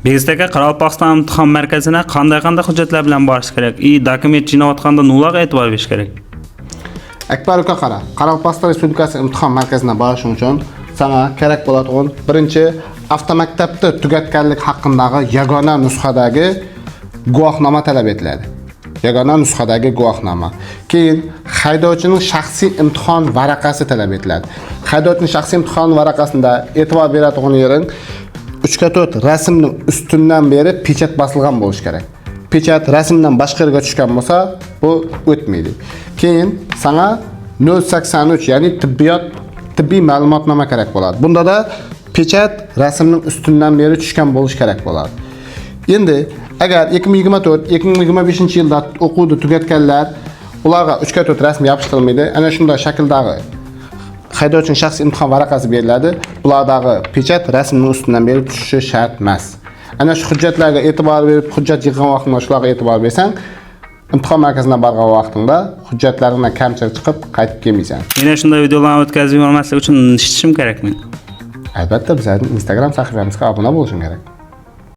Begizaka Qoraqalpog'iston imtihon markazina qanday hujjatlar bilan borish kerak? Dokument jinoyatxonada nimaga e'tibor berish kerak? Akbar uka qara. Qoraqalpog'iston Respublikasi imtihon markazina borish uchun sana kerak bo'ladigan birinchi avtomaktabni tugatganlik haqidagi yagona nusxadagi guvohnoma talab etiladi. Yagona nusxadagi guvohnoma. Keyin haydovchining shaxsiy imtihon varaqasi talab etiladi. Haydovchining shaxsiy imtihon varaqasida e'tibor beradigan yering 3/4 rasmning ustidan beri pechat bosilgan bo'lishi kerak. Pechat rasmdan boshqa yerga tushgan bo'lsa, bu o'tmaydi. Keyin sana 083 ya'ni tibbiy ma'lumotnoma kerak bo'ladi. Bunda da pechat rasmning ustidan beri tushgan bo'lishi kerak bo'ladi. Endi agar 2024-2025 yilda o'quvni tugatganlar ularga 3/4 rasm yopishtirilmaydi. Ana shunday shakldagi haydovchining shaxsiy imtihon varaqasi beriladi. Bulardagi pechat rasmning ustidan beri tushishi shart emas. Ana shu hujjatlarga e'tibor berib, hujjat yig'gan vaqtda shularga e'tibor bersang, imtihon markazidan borgan vaqtingda hujjatlaringdan kamchilik chiqib qaytib kelmaysan. Meni shunday videolarni o'tkazib yubormaslik uchun nima ishim kerak men? Albatta bizning Instagram sahifamizga obuna bo'lishing kerak.